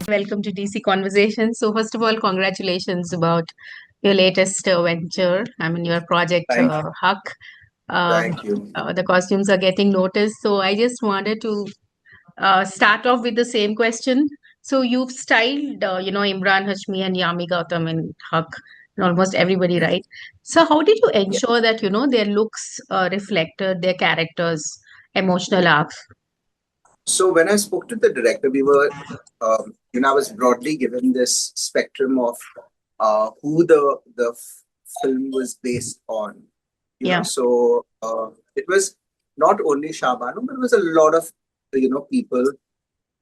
Welcome to DC Conversations. So, first of all, congratulations about your latest venture. I mean, your project Thank, Huck. Um, thank you. the costumes are getting noticed. So, I just wanted to start off with the same question. So, you've styled, Imran Hashmi and Yami Gautam in Huck, and almost everybody, right? So, how did you Yeah. ensure that, their looks reflected their characters' emotional arcs? So when I spoke to the director, I was broadly given this spectrum of who the film was based on. Yeah. It was not only Shah Banu, but it was a lot of people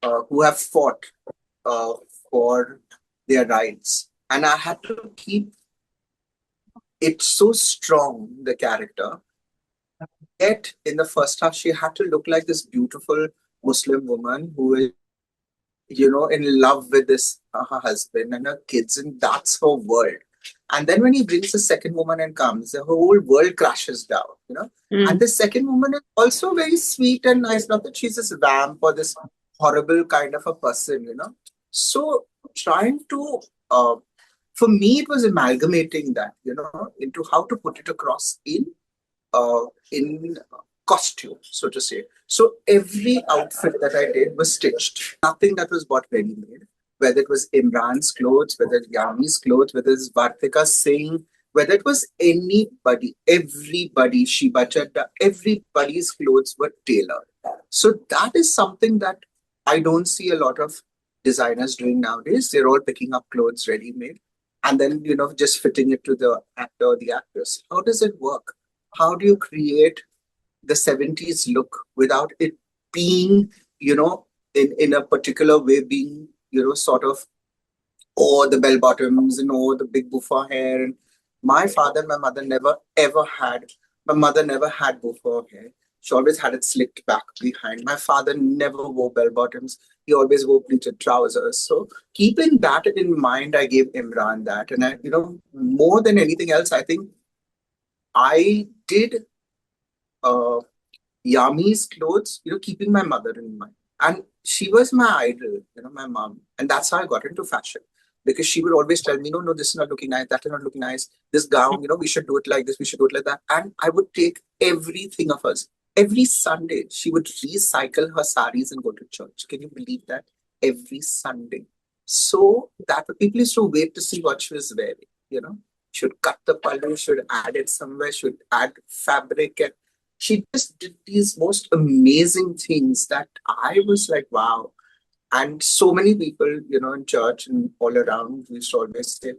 who have fought uh, for their rights, and I had to keep it so strong, the character. Yet in the first half, she had to look like this beautiful Muslim woman who is, in love with this her husband and her kids, and that's her world. And then when he brings the second woman and comes, the whole world crashes down. And Mm. the second woman is also very sweet and nice. Not that she's this vamp or this horrible kind of a person. So trying to for me it was amalgamating that into how to put it across in costume, so to say. So every outfit that I did was stitched. Nothing that was bought ready made. Whether it was Imran's clothes, whether it's Yami's clothes, whether it's Vartika Singh, whether it was anybody, everybody, Shiba Chadda, everybody's clothes were tailored. So that is something that I don't see a lot of designers doing nowadays. They're all picking up clothes ready made and then just fitting it to the actor or the actress. How does it work? How do you create the 70s look without it being, in a particular way, being, sort of, oh, the bell bottoms and oh, the big buffa hair. And my father and my mother never ever had, my mother never had buffa hair. She always had it slicked back behind. My father never wore bell bottoms. He always wore pleated trousers. So keeping that in mind, I gave Imran that. And more than anything else, I think I did uh, Yami's clothes, keeping my mother in mind. And she was my idol, my mom. And that's how I got into fashion. Because she would always tell me, no, no, this is not looking nice, that is not looking nice. This gown, we should do it like this, we should do it like that. And I would take everything of hers. Every Sunday, she would recycle her saris and go to church. Can you believe that? Every Sunday. So that people used to wait to see what she was wearing. Should cut the pallu, should add it somewhere, should add fabric, and she just did these most amazing things that I was like, wow. And so many people, in church and all around, we used to always say,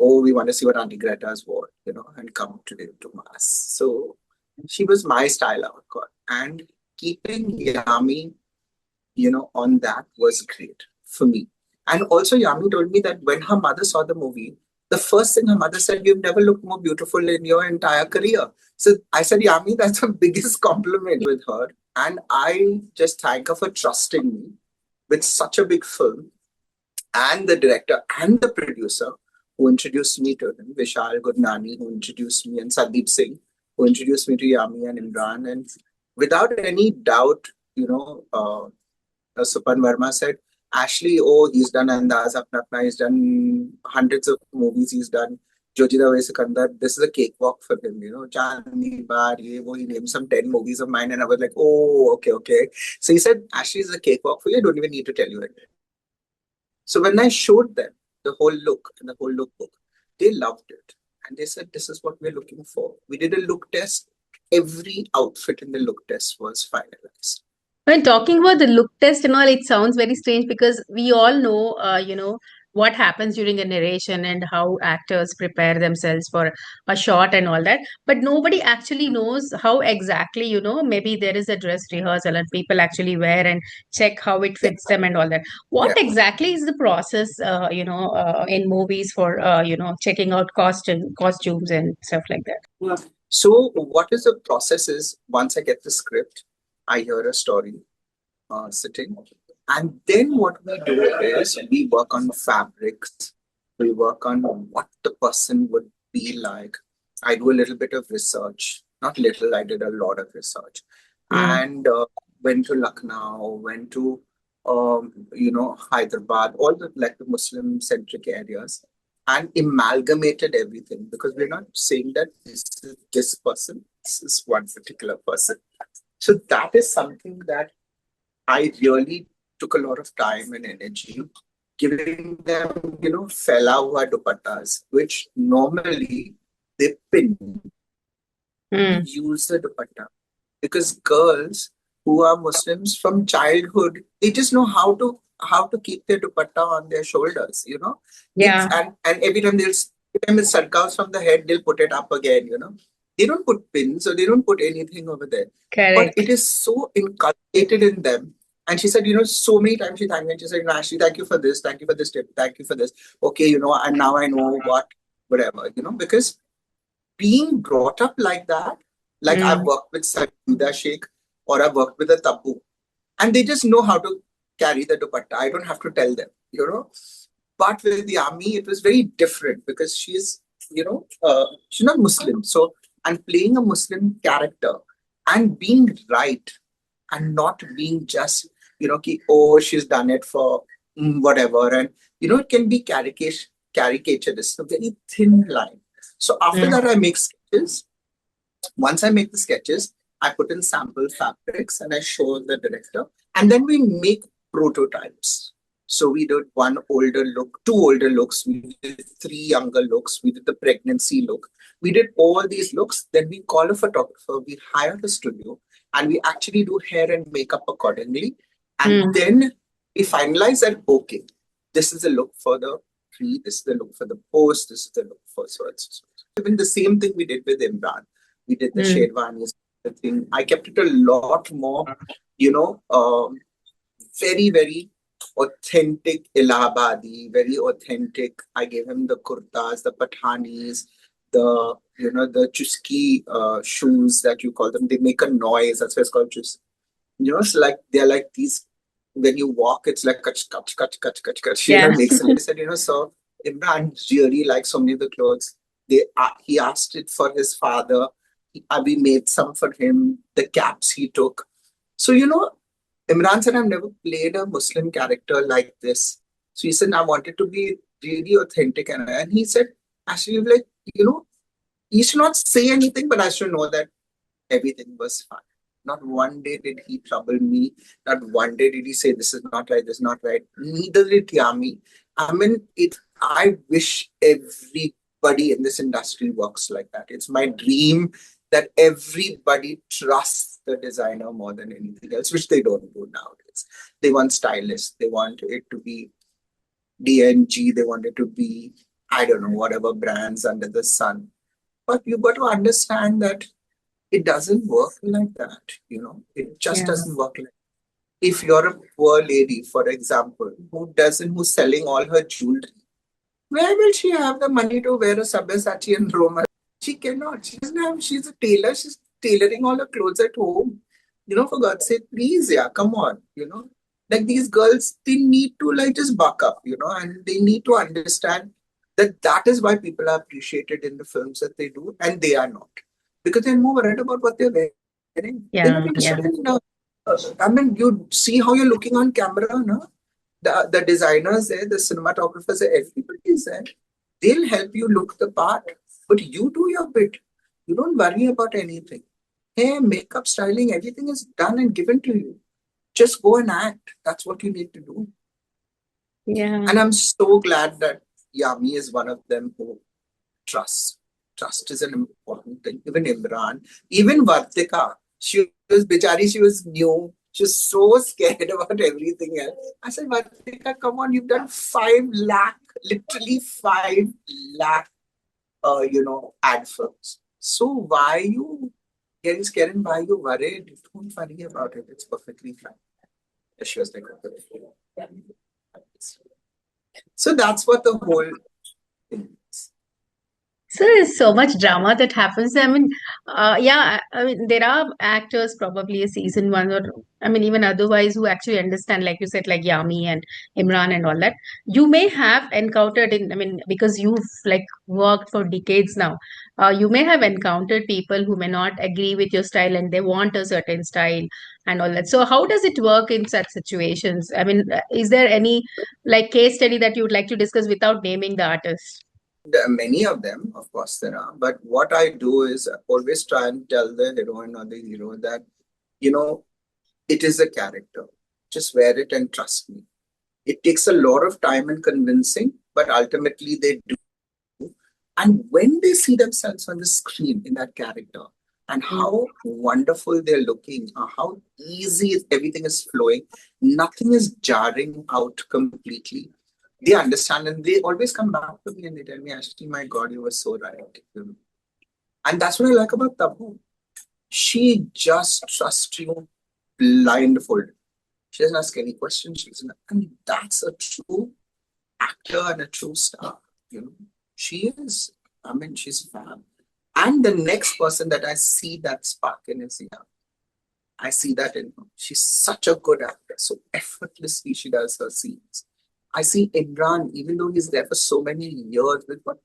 oh, we want to see what Auntie Greta's wore, and come today to Mass. So she was my style icon. And keeping Yami, on that was great for me. And also, Yami told me that when her mother saw the movie, the first thing her mother said, "You've never looked more beautiful in your entire career." So I said, Yami, that's the biggest compliment with her. And I just thank her for trusting me with such a big film, and the director and the producer who introduced me to him, Vishal Gudnani, who introduced me, and Sandeep Singh, who introduced me to Yami and Imran. And without any doubt, Supan Verma said, Ashley, oh, he's done Andaz Apna Apna, he's done hundreds of movies, he's done Jojida Vai Sikandar. This is a cakewalk for him, Chandni Bar, ye, wo, he named some 10 movies of mine, and I was like, oh, okay, okay. So he said, Ashley is a cakewalk for you, I don't even need to tell you it. So when I showed them the whole look and the whole lookbook, they loved it. And they said, this is what we're looking for. We did a look test. Every outfit in the look test was finalized. When talking about the look test and all, it sounds very strange because we all know, what happens during a narration and how actors prepare themselves for a shot and all that. But nobody actually knows how exactly, maybe there is a dress rehearsal and people actually wear and check how it Yeah, fits them and all that. What yeah. exactly is the process, in movies for, checking out costumes and stuff like that? So what is the process is once I get the script, I hear a story sitting. And then what we do is we work on fabrics, we work on what the person would be like. I do a little bit of research, not little, I did a lot of research. Mm. And went to Lucknow, went to Hyderabad, all the like the Muslim centric areas, and amalgamated everything because we're not saying that this is this person, this is one particular person. So that is something that I really took a lot of time and energy giving them, fella hua dupattas, which normally they pin. Mm. Use the dupatta because girls who are Muslims from childhood, they just know how to keep their dupatta on their shoulders. It's Yeah, and every time it circles from the head, they'll put it up again. They don't put pins or they don't put anything over there, but it correct. is so inculcated in them. And she said, so many times she thanked me. And she said, Ashley, thank you for this, thank you for this tip, thank you for this. Okay, and now I know whatever, because being brought up like that, like I've Mm. worked with Sajida Sheikh or I've worked with a Tabu, and they just know how to carry the dupatta. I don't have to tell them. But with Yami, it was very different because she's not Muslim. So I'm playing a Muslim character and being right and not being just, oh, she's done it for whatever. And, it can be caricature. It's a very thin line. So after Mm. that, I make sketches. Once I make the sketches, I put in sample fabrics and I show the director. And then we make prototypes. So we did one older look, two older looks, we did three younger looks, we did the pregnancy look. We did all these looks. Then we call a photographer, we hire the studio, and we actually do hair and makeup accordingly. And Mm. then we finalize that, okay, this is the look for the pre, this is the look for the post, this is the look for so and so. Even the same thing we did with Imran. We did the Mm. sherwanis, the thing. I kept it a lot more, you know, um, very, very authentic Allahabadi, very authentic. I gave him the kurtas, the pathanis, the chuski shoes that you call them. They make a noise. That's why it's called chus. So like they're like these. When you walk, it's like kach kach kach kach kach kach. Yeah. Makes it. I said, so Imran really likes so many of the clothes. He asked it for his father. We made some for him. The caps he took. So Imran said, I've never played a Muslim character like this. So he said, I wanted to be really authentic. And he said, actually, like, you should not say anything, but I should know that everything was fine. Not one day did he trouble me. Not one day did he say, this is not right, this is not right. Neither did Yami. I mean, I wish everybody in this industry works like that. It's my dream that everybody trusts the designer more than anything else, which they don't do nowadays. They want stylists. They want it to be DNG. They want it to be, I don't know, whatever brands under the sun. But you got to understand that it doesn't work like that. It just Yeah. doesn't work like. If you're a poor lady, for example, who's selling all her jewelry, where will she have the money to wear a Sabyasachi and Roma? She cannot. She doesn't have. She's a tailor. She's tailoring all her clothes at home. For God's sake, please, yeah, come on. Like these girls, they need to like just buck up. And they need to understand that is why people are appreciated in the films that they do, and they are not because they're more worried about what they're wearing. They're not Yeah. interested Yeah. in. I mean, you see how you're looking on camera, no? The designers there, the cinematographers there, everybody is there. They'll help you look the part, but you do your bit. You don't worry about anything. Hair, makeup, styling, everything is done and given to you. Just go and act. That's what you need to do. Yeah. And I'm so glad that Yami is one of them who trusts. Trust is an important thing. Even Imran, even Vartika, she was new. She was so scared about everything else. I said, Vartika, come on, you've done 5 lakh, literally 5 lakh, ad films. So why you getting scared and why you worried? Don't worry about it. It's perfectly fine. She was like, okay. So that's what the whole thing is. So there's so much drama that happens. I mean, yeah, I mean, there are actors probably a season one or, I mean, even otherwise who actually understand, like you said, like Yami and Imran and all that. You may have encountered in, I mean, because you've like worked for decades now, you may have encountered people who may not agree with your style and they want a certain style and all that. So how does it work in such situations? I mean, is there any like case study that you would like to discuss without naming the artist? There are many of them, of course, there are. But what I do is I always try and tell the heroine or the hero that, you know, it is a character. Just wear it and trust me. It takes a lot of time and convincing, but ultimately they do. And when they see themselves on the screen in that character and how wonderful they're looking, how easy everything is flowing, nothing is jarring out completely. They understand and they always come back to me and they tell me, Ashley, my God, you were so right. And that's what I like about Tabu. She just trusts you blindfold. She doesn't ask any questions. She doesn't, and that's a true actor and a true star. You know, she is. I mean, she's fab. And the next person that I see that spark in is Sia. I see that in her. She's such a good actor. So effortlessly she does her scenes. I see Imran, even though he's there for so many years, but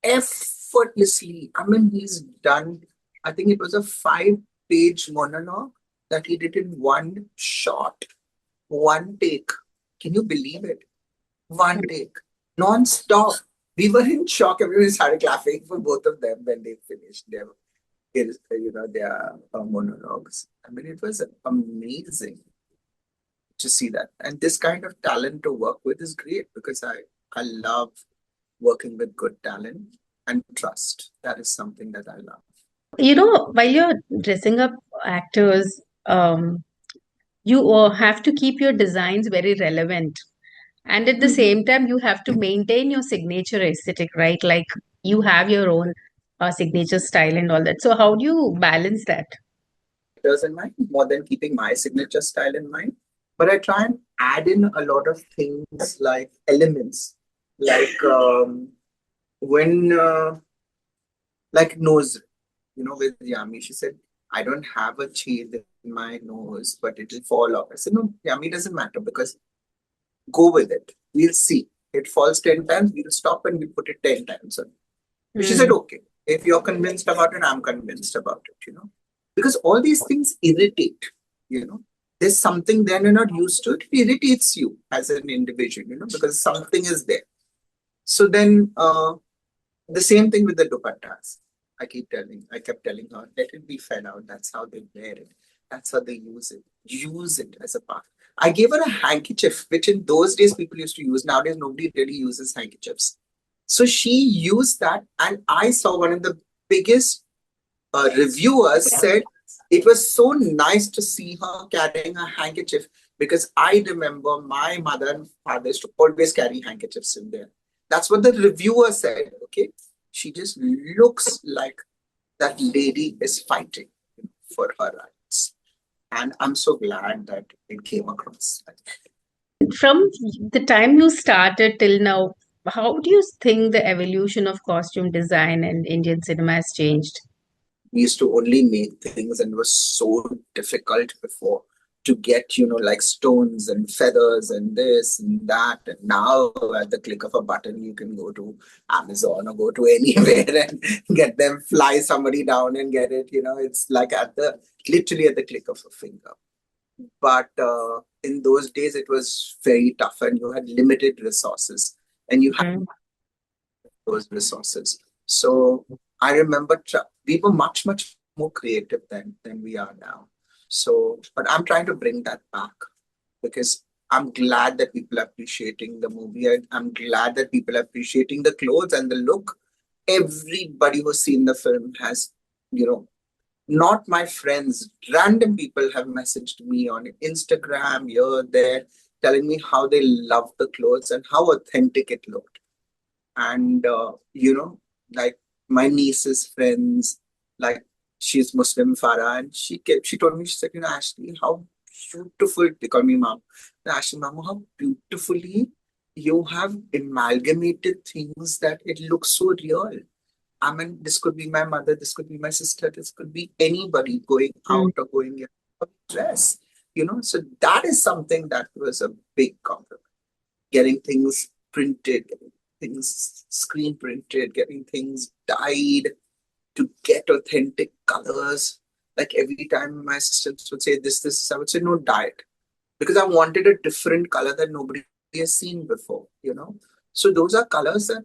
effortlessly. I mean, he's done, I think it was a 5-page monologue that he did in one shot, one take. Can you believe it? One take, non-stop. We were in shock. Everyone started clapping for both of them when they finished their monologues. I mean, it was amazing to see that. And this kind of talent to work with is great because I love working with good talent and trust. That is something that I love. You know, while you're dressing up actors, you have to keep your designs very relevant. And at the Mhm. same time, you have to maintain your signature aesthetic, right? Like you have your own signature style and all that. So, how do you balance that? Characters in mind more than keeping my signature style in mind. But I try and add in a lot of things like elements, like when like nose, with Yami, she said, I don't have a shade in my nose, but it'll fall off. I said, no, Yami doesn't matter because go with it. We'll see. It falls 10 times, we'll stop and we'll put it 10 times on. But she said, Mm. okay, if you're convinced about it, I'm convinced about it. Because all these things irritate, you know. There's something then you're not used to it. It irritates you as an individual, because something is there. So then the same thing with the dupattas. I kept telling her, let it be fed out. That's how they wear it. That's how they use it. Use it as a part. I gave her a handkerchief, which in those days people used to use. Nowadays, nobody really uses handkerchiefs. So she used that, and I saw one of the biggest reviewers said it was so nice to see her carrying a handkerchief because I remember my mother and father used to always carry handkerchiefs in there. That's what the reviewer said. Okay, she just looks like that lady is fighting for her rights, and I'm so glad that it came across. From the time you started till now, how do you think the evolution of costume design and Indian cinema has changed? We used to only make things and it was so difficult before to get like stones and feathers and this and that, and now at the click of a button you can go to Amazon or go to anywhere and get them, fly somebody down and get it. It's like literally at the click of a finger. But in those days it was very tough and you had limited resources and you had Mm. those resources. So I remember we were much, much more creative than we are now. So, but I'm trying to bring that back because I'm glad that people are appreciating the movie. I'm glad that people are appreciating the clothes and the look. Everybody who's seen the film has, you know, not my friends, random people have messaged me on Instagram, here, there, telling me how they love the clothes and how authentic it looked. And like my niece's friends, like she's Muslim, Farah, and she told me, she said, Ashley, how beautiful, they call me mom. Ashley, mom, how beautifully you have amalgamated things that it looks so real. I mean, this could be my mother, this could be my sister, this could be anybody going Mm. out or going in a dress, So that is something that was a big compliment. Getting things printed, getting things screen printed, getting things dyed to get authentic colors. Like every time my assistants would say this, I would say no, dye it because I wanted a different color that nobody has seen before. So those are colors that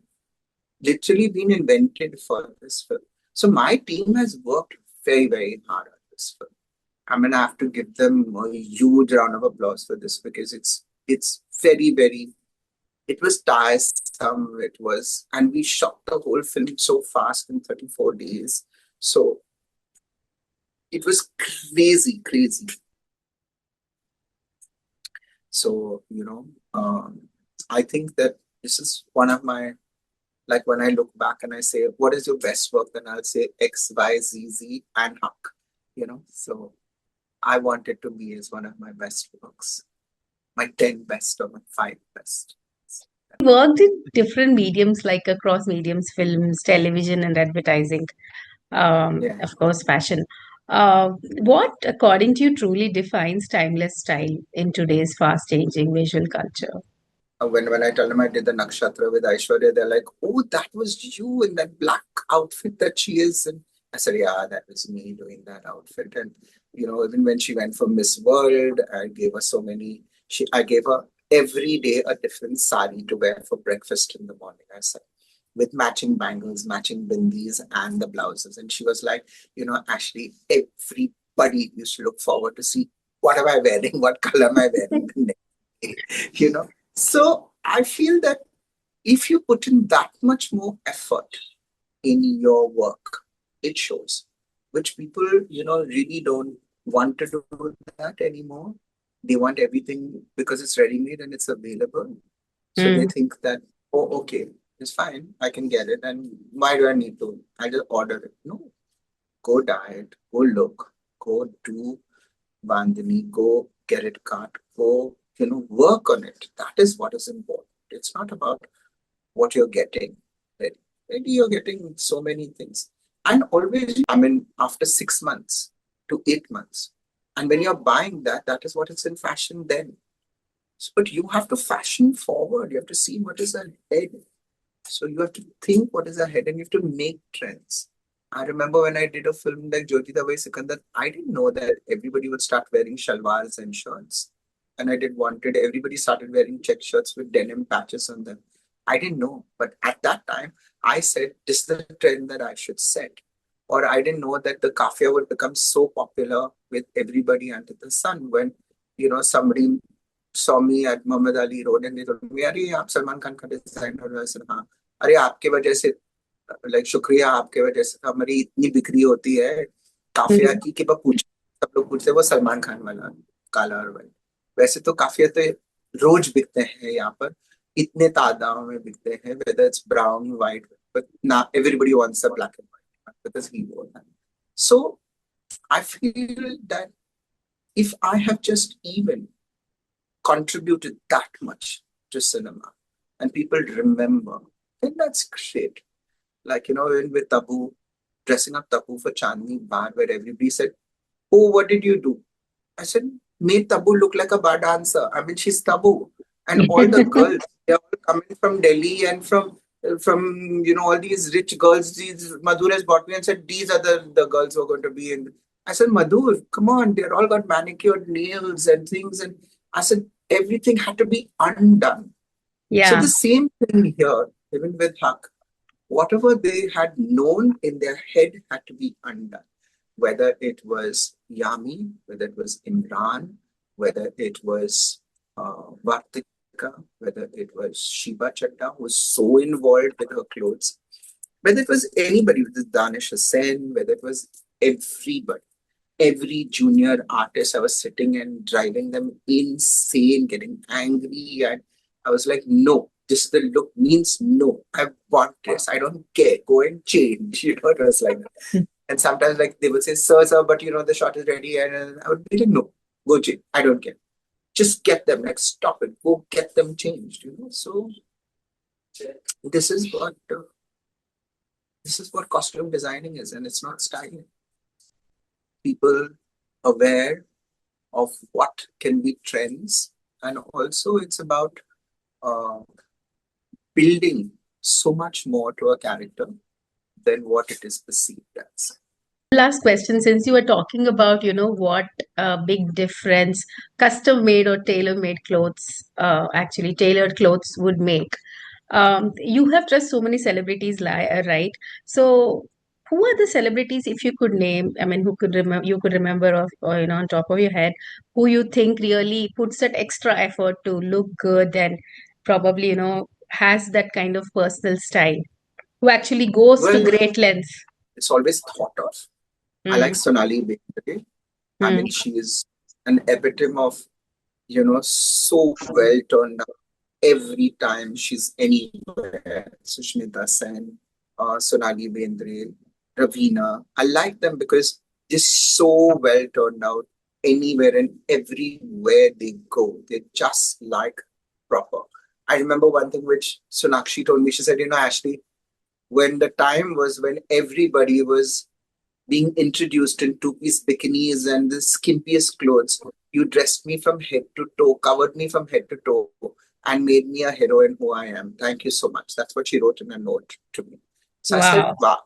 literally been invented for this film. So my team has worked very, very hard on this film. I mean, I have to give them a huge round of applause for this because it's very, very. It was tiresome. It was, and we shot the whole film so fast in 34 days. So it was crazy, crazy. So I think that this is one of my, like when I look back and I say, what is your best work? Then I'll say X, Y, Z, Z, and Huck. So I want it to be as one of my best works, my 10 best or my 5 best. Worked in different mediums like across mediums, films, television, and advertising. Yeah. Of course, fashion. What, according to you, truly defines timeless style in today's fast-changing visual culture? When I tell them I did the Nakshatra with Aishwarya, they're like, "Oh, that was you in that black outfit that she is." And I said, "Yeah, that was me doing that outfit." And even when she went for Miss World, I gave her so many. I gave her every day a different sari to wear for breakfast in the morning. I said, with matching bangles, matching bindis, and the blouses. And she was like, Ashley, everybody used to look forward to see what am I wearing, what color am I wearing the next day, you know. So I feel that if you put in that much more effort in your work, it shows, which people, really don't want to do that anymore. They want everything because it's ready made and it's available. So they Mm. think that, oh, okay, it's fine. I can get it. And why do I need to? I just order it. No, go diet, go look, go do Bandhani, go get it cut, go, work on it. That is what is important. It's not about what you're getting. Right? Maybe you're getting so many things. And always, I mean, after 6 months to 8 months. And when you're buying that, that is what is in fashion then. But you have to fashion forward. You have to see what is ahead. So you have to think what is ahead and you have to make trends. I remember when I did a film like Jyoti the Way Sikandar, I didn't know that everybody would start wearing shalwars and shirts. And I did Wanted, everybody started wearing check shirts with denim patches on them. I didn't know. But at that time, I said, this is the trend that I should set. Or I didn't know that the kafia would become so popular with everybody under the sun when, somebody saw me at Muhammad Ali Road and they told me, अरे आप सलमान खान का designer हो ऐसे हाँ अरे आपके वजह से लाइक शुक्रिया आपके वजह से हमारी इतनी बिक्री होती है काफिया Mm. की कि पूछ सब लोग पूछते हैं, वो सलमान खान वाला काला और वाइट वैसे तो काफिया तो रोज बिकते हैं यहाँ पर इतने तादाद में बिकते हैं whether it's brown white but now everybody wants a black and white because he wore that. So I feel that if I have just even contributed that much to cinema and people remember, then that's great. Like, in with Tabu, dressing up Tabu for Chandni Bar, where everybody said, "Oh, what did you do?" I said, "Made Tabu look like a bar dancer. I mean, she's Tabu." And all the girls, they're all coming from Delhi and from all these rich girls. These Madhur has brought me and said, "These are the girls who are going to be in." I said, "Madhur, come on, they're all got manicured nails and things." And I said, everything had to be undone. So Yeah. the same thing here, even with Huck, whatever they had known in their head had to be undone. Whether it was Yami, whether it was Imran, whether it was Vartika, whether it was Shiba Chatta, who was so involved with her clothes, whether it was anybody, with Danish Hussain, whether it was everybody, every junior artist, I was sitting and driving them insane, getting angry. And I was like, no, this is the look means no. I want this. I don't care. Go and change. It was like that. And sometimes like they would say, sir, but the shot is ready. And I would be like, no, go change. I don't care. Just get them, like stop it. Go get them changed. So this is what this is what costume designing is, and it's not styling. People aware of what can be trends, and also it's about uh, building so much more to a character than what it is perceived as. Last question, since you were talking about, what big difference custom made or tailor made clothes, actually tailored clothes would make. You have dressed so many celebrities, right? So, who are the celebrities, if you could name? I mean, who could remember? You could remember, or on top of your head, who you think really puts that extra effort to look good and probably, has that kind of personal style, who actually goes to Well, great lengths. it's always thought of. I like Mm, Sonali Bendre. I mm. mean, she is an epitome of, so well turned out every time she's anywhere. Sushmita Sen, Sonali Bendre, Ravina. I like them because they're so well turned out anywhere and everywhere they go. They're just like proper. I remember one thing which Sonakshi told me. She said, Ashley, when the time was when everybody was being introduced in two-piece bikinis and the skimpiest clothes. You dressed me from head to toe, covered me from head to toe, and made me a heroine who I am. Thank you so much. That's what she wrote in a note to me. So I said, Wow. wow,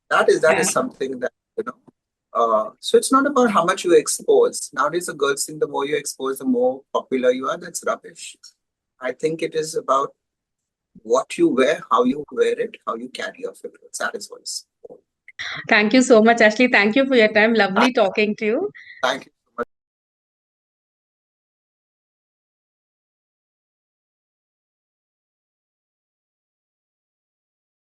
that Yeah. is something that, so it's not about how much you expose. Nowadays, the girls think the more you expose, the more popular you are. That's rubbish. I think it is about what you wear, how you wear it, how you carry your clothes. That is what is. Thank you so much, Ashley. Thank you for your time. Lovely talking to you. Thank you